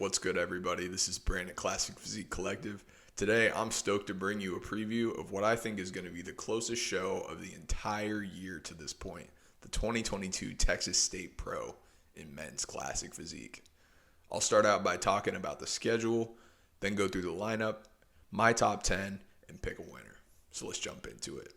What's good, everybody? This is Brandon, Classic Physique Collective. Today, I'm stoked to bring you a preview of what I think is going to be the closest show of the entire year to this point, the 2022 Texas State Pro in Men's Classic Physique. I'll start out by talking about the schedule, then go through the lineup, my top 10, and pick a winner. So let's jump into it.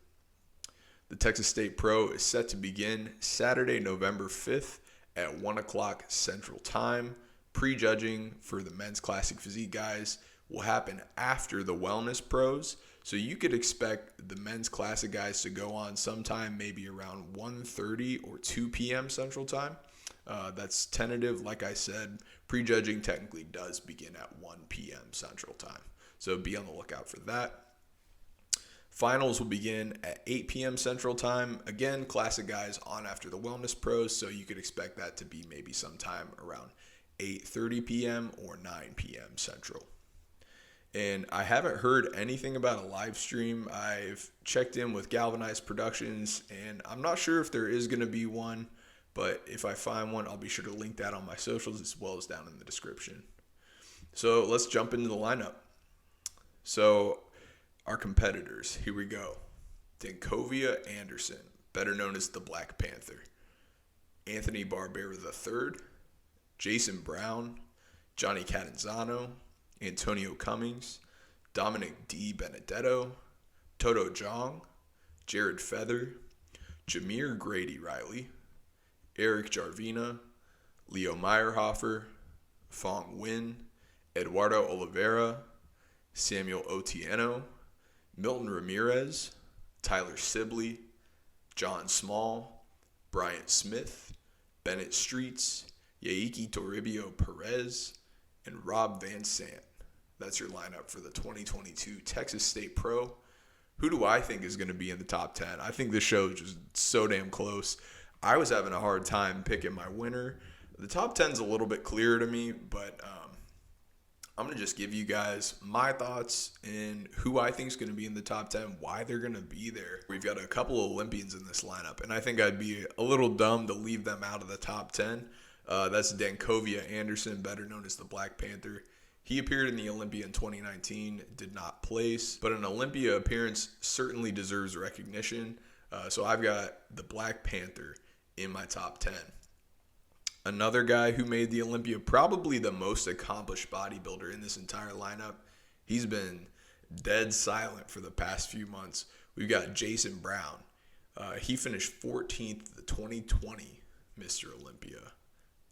The Texas State Pro is set to begin Saturday, November 5th at 1 o'clock Central Time. Prejudging for the Men's Classic Physique guys will happen after the Wellness Pros. So you could expect the Men's Classic guys to go on sometime maybe around 1:30 or 2 p.m. Central Time. That's tentative. Like I said, prejudging technically does begin at 1 p.m. Central Time. So be on the lookout for that. Finals will begin at 8 p.m. Central Time. Again, Classic guys on after the Wellness Pros, so you could expect that to be maybe sometime around 8:30 p.m. or 9 p.m. Central. And I haven't heard anything about a live stream. I've checked in with Galvanized Productions, and I'm not sure if there is going to be one, but if I find one, I'll be sure to link that on my socials as well as down in the description. So let's jump into the lineup. So our competitors, here we go. Dankovia Anderson, better known as the Black Panther. Anthony Barbera III, Jason Brown, Johnny Catanzano, Antonio Cummings, Dominic D. Benedetto, Toto Jong, Jared Feather, Jameer Grady Riley, Eric Jarvina, Leo Meyerhofer, Fong Nguyen, Eduardo Oliveira, Samuel Otieno, Milton Ramirez, Tyler Sibley, John Small, Bryant Smith, Bennett Streets, Yaiki Toribio Perez, and Rob Van Sant. That's your lineup for the 2022 Texas State Pro. Who do I think is going to be in the top 10? I think this show is just so damn close. I was having a hard time picking my winner. The top 10 is a little bit clearer to me, but I'm going to just give you guys my thoughts and who I think is going to be in the top 10, why they're going to be there. We've got a couple of Olympians in this lineup, and I think I'd be a little dumb to leave them out of the top 10. That's Dankovia Anderson, better known as the Black Panther. He appeared in the Olympia in 2019, did not place, but an Olympia appearance certainly deserves recognition. So I've got the Black Panther in my top 10. Another guy who made the Olympia, probably the most accomplished bodybuilder in this entire lineup. He's been dead silent for the past few months. We've got Jason Brown. He finished 14th the 2020 Mr. Olympia.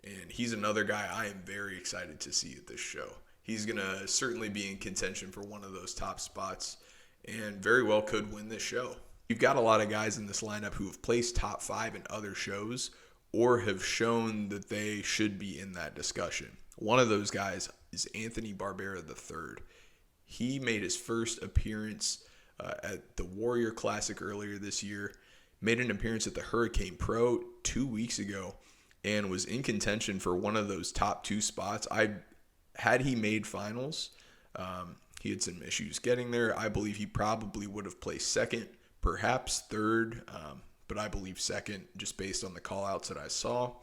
And he's another guy I am very excited to see at this show. He's going to certainly be in contention for one of those top spots and very well could win this show. You've got a lot of guys in this lineup who have placed top 5 in other shows or have shown that they should be in that discussion. One of those guys is Anthony Barbera III. He made his first appearance at the Warrior Classic earlier this year, made an appearance at the Hurricane Pro 2 weeks ago, and was in contention for one of those top 2 spots. Had he made finals, he had some issues getting there. I believe he probably would have placed second, perhaps third, but I believe second just based on the call-outs that I saw.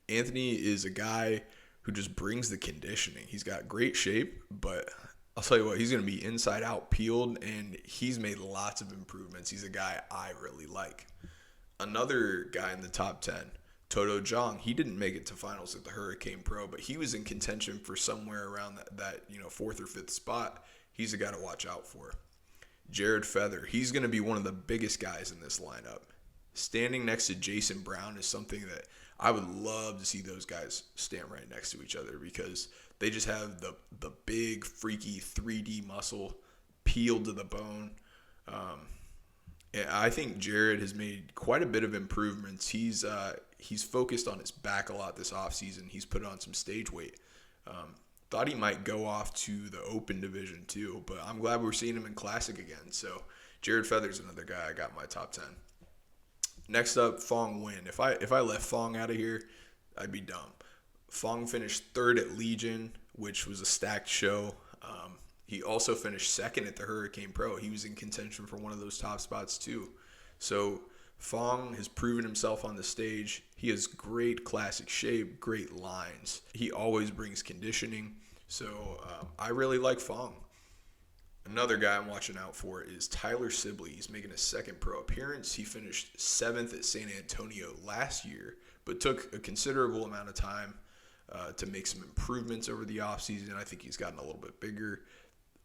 Anthony is a guy who just brings the conditioning. He's got great shape, but I'll tell you what, he's going to be inside out peeled, and he's made lots of improvements. He's a guy I really like. Another guy in the top 10, Toto Jong. He didn't make it to finals at the Hurricane Pro, but he was in contention for somewhere around that 4th or 5th spot. He's a guy to watch out for. Jared Feather. He's going to be one of the biggest guys in this lineup. Standing next to Jason Brown is something that I would love to see those guys stand right next to each other because they just have the big, freaky 3D muscle peeled to the bone. And I think Jared has made quite a bit of improvements. He's focused on his back a lot this offseason. He's put on some stage weight. Thought he might go off to the open division too, but I'm glad we're seeing him in Classic again. So Jared Feather's another guy I got in my top 10. Next up, Fong Nguyen. If I left Fong out of here, I'd be dumb. Fong finished 3rd at Legion, which was a stacked show. He also finished 2nd at the Hurricane Pro. He was in contention for one of those top spots too. So Fong has proven himself on the stage. He has great classic shape, great lines. He always brings conditioning. So I really like Fong. Another guy I'm watching out for is Tyler Sibley. He's making his second pro appearance. He finished 7th at San Antonio last year, but took a considerable amount of time to make some improvements over the offseason. I think he's gotten a little bit bigger.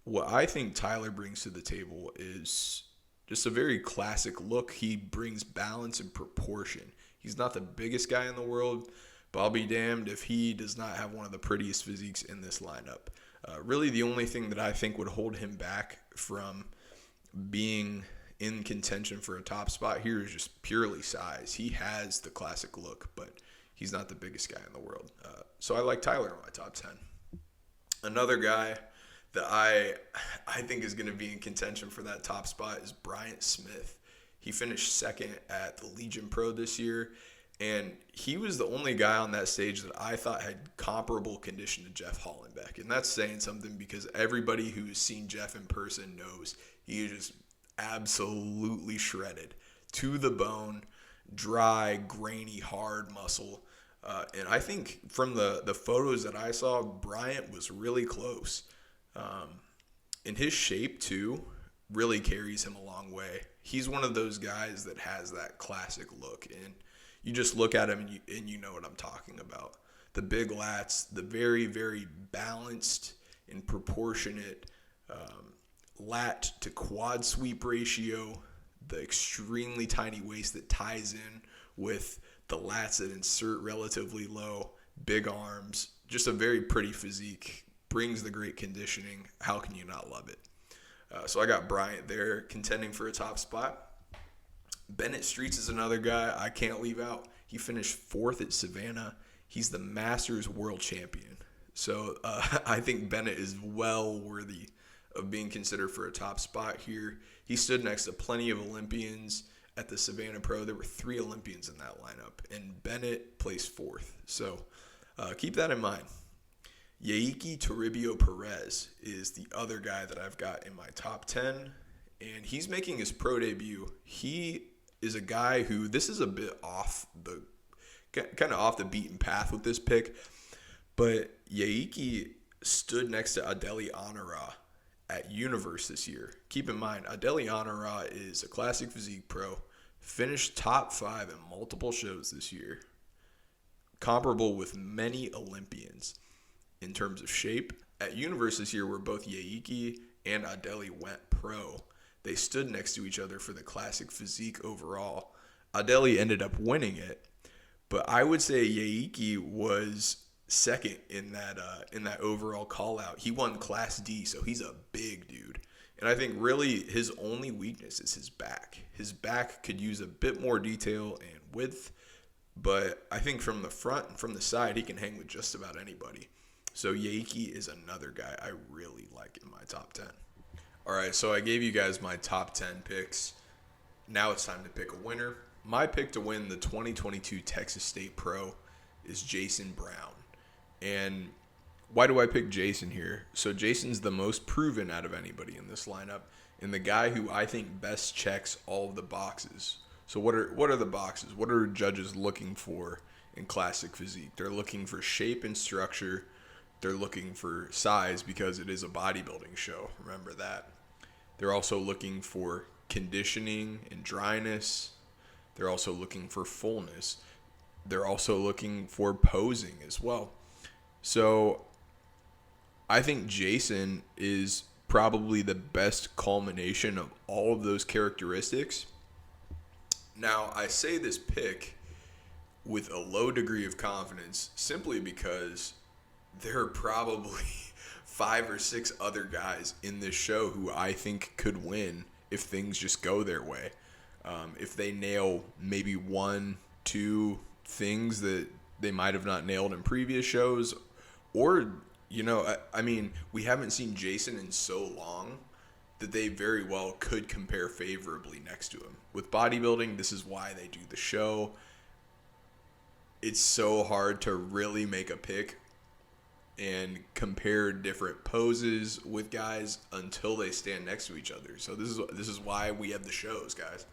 What I think Tyler brings to the table is just a very classic look. He brings balance and proportion. He's not the biggest guy in the world, but I'll be damned if he does not have one of the prettiest physiques in this lineup. Really, the only thing that I think would hold him back from being in contention for a top spot here is just purely size. He has the classic look, but he's not the biggest guy in the world. So I like Tyler in my top 10. Another guy that I think is going to be in contention for that top spot is Bryant Smith. He finished second at the Legion Pro this year, and he was the only guy on that stage that I thought had comparable condition to Jeff Hollenbeck. And that's saying something because everybody who's seen Jeff in person knows he is just absolutely shredded, to the bone, dry, grainy, hard muscle. And I think from the photos that I saw, Bryant was really close. And his shape, too, really carries him a long way. He's one of those guys that has that classic look, and you just look at him and you know what I'm talking about. The big lats, the very, very balanced and proportionate lat to quad sweep ratio, the extremely tiny waist that ties in with the lats that insert relatively low, big arms, just a very pretty physique, brings the great conditioning. How can you not love it? So I got Bryant there contending for a top spot. Bennett Streets is another guy I can't leave out. He finished 4th at Savannah. He's the Masters World Champion. So I think Bennett is well worthy of being considered for a top spot here. He stood next to plenty of Olympians at the Savannah Pro. There were 3 Olympians in that lineup, and Bennett placed 4th. So keep that in mind. Yaiki Toribio Perez is the other guy that I've got in my top 10, and he's making his pro debut. He is a guy who, this is a bit off the beaten path with this pick, but Yaiki stood next to Adeli Anara at Universe this year. Keep in mind, Adeli Anara is a classic physique pro, finished top 5 in multiple shows this year, comparable with many Olympians in terms of shape. At Universe this year, where both Yaiki and Adeli went pro, they stood next to each other for the classic physique overall. Adeli ended up winning it, but I would say Yaiki was second in that overall call out. He won Class D, so he's a big dude. And I think really his only weakness is his back. His back could use a bit more detail and width, but I think from the front and from the side, he can hang with just about anybody. So Yaiki is another guy I really like in my top 10. All right, so I gave you guys my top 10 picks. Now it's time to pick a winner. My pick to win the 2022 Texas State Pro is Jason Brown. And why do I pick Jason here? So Jason's the most proven out of anybody in this lineup, and the guy who I think best checks all of the boxes. So what are the boxes? What are judges looking for in classic physique? They're looking for shape and structure. They're looking for size because it is a bodybuilding show. Remember that. They're also looking for conditioning and dryness. They're also looking for fullness. They're also looking for posing as well. So I think Jason is probably the best culmination of all of those characteristics. Now, I say this pick with a low degree of confidence simply because there are probably 5 or 6 other guys in this show who I think could win if things just go their way. If they nail maybe 1, 2 things that they might have not nailed in previous shows, or, I mean, we haven't seen Jason in so long that they very well could compare favorably next to him. With bodybuilding, this is why they do the show. It's so hard to really make a pick and compare different poses with guys until they stand next to each other. So this is why we have the shows, guys.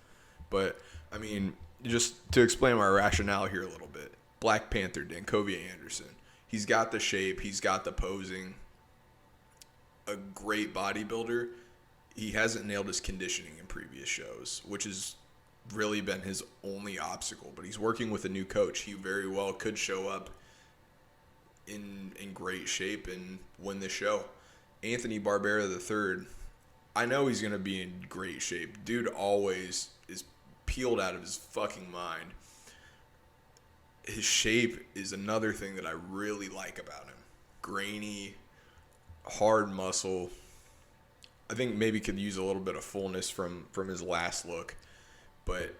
But I mean, just to explain my rationale here a little bit. Black Panther, Dankovia Anderson. He's got the shape. He's got the posing. A great bodybuilder. He hasn't nailed his conditioning in previous shows, which has really been his only obstacle. But he's working with a new coach. He very well could show up in great shape and win the show. Anthony Barbera III, I know he's going to be in great shape. Dude always is peeled out of his fucking mind. His shape is another thing that I really like about him. Grainy, hard muscle. I think maybe could use a little bit of fullness from his last look. But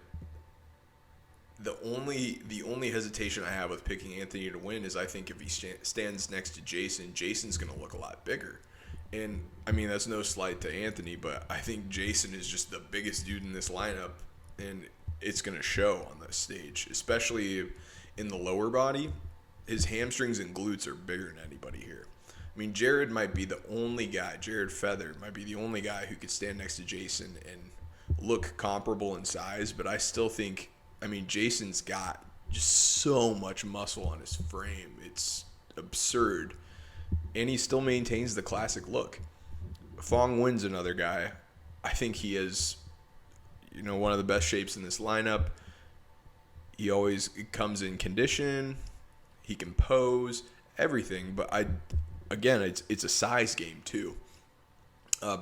the only hesitation I have with picking Anthony to win is I think if he stands next to Jason, Jason's going to look a lot bigger. And, I mean, that's no slight to Anthony, but I think Jason is just the biggest dude in this lineup, and it's going to show on the stage, especially in the lower body. His hamstrings and glutes are bigger than anybody here. I mean, Jared might be the only guy, Jared Feather might be the only guy who could stand next to Jason and look comparable in size, but I still think, I mean, Jason's got just so much muscle on his frame. It's absurd. And he still maintains the classic look. Fong Win's another guy. I think he is, one of the best shapes in this lineup. He always comes in condition. He can pose, everything. But it's a size game too.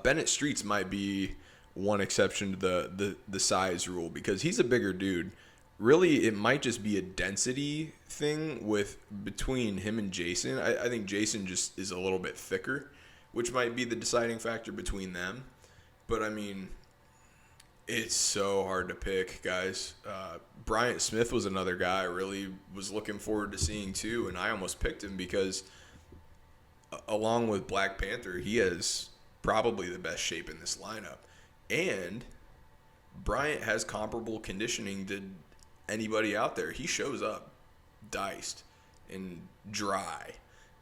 Bennett Streets might be one exception to the size rule because he's a bigger dude. Really, it might just be a density thing between him and Jason. I think Jason just is a little bit thicker, which might be the deciding factor between them. But, I mean, it's so hard to pick, guys. Bryant Smith was another guy I really was looking forward to seeing, too, and I almost picked him because, along with Black Panther, he has probably the best shape in this lineup. And Bryant has comparable conditioning to anybody out there. He shows up diced and dry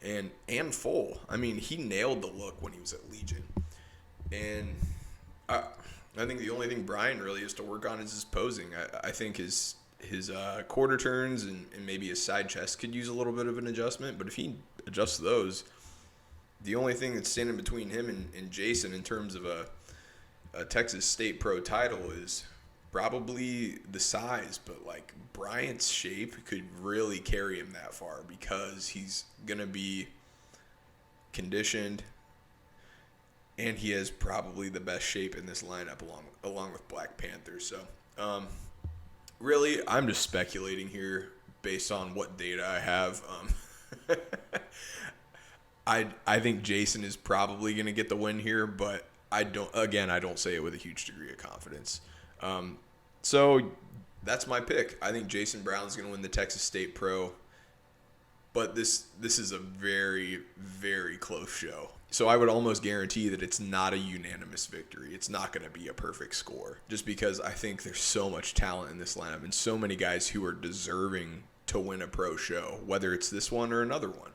and full. I mean, he nailed the look when he was at Legion. And I think the only thing Brian really has to work on is his posing. I think his quarter turns and maybe his side chest could use a little bit of an adjustment. But if he adjusts those, the only thing that's standing between him and Jason in terms of a Texas State Pro title is probably the size, but like Bryant's shape could really carry him that far because he's going to be conditioned and he has probably the best shape in this lineup along with Black Panther. So really, I'm just speculating here based on what data I have. I think Jason is probably going to get the win here, but I don't say it with a huge degree of confidence. So that's my pick. I think Jason Brown's going to win the Texas State Pro, but this is a very, very close show. So I would almost guarantee that it's not a unanimous victory. It's not going to be a perfect score just because I think there's so much talent in this lineup and so many guys who are deserving to win a pro show, whether it's this one or another one.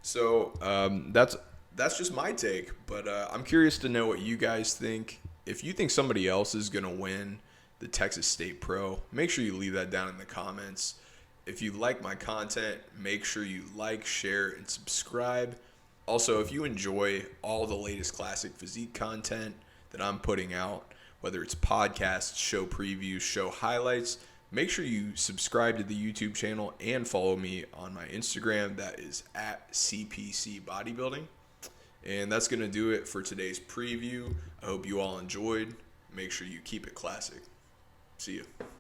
So that's just my take, but I'm curious to know what you guys think. If you think somebody else is going to win the Texas State Pro, make sure you leave that down in the comments. If you like my content, make sure you like, share, and subscribe. Also, if you enjoy all the latest classic physique content that I'm putting out, whether it's podcasts, show previews, show highlights, make sure you subscribe to the YouTube channel and follow me on my Instagram. That is at CPC Bodybuilding. And that's going to do it for today's preview. I hope you all enjoyed. Make sure you keep it classic. See you.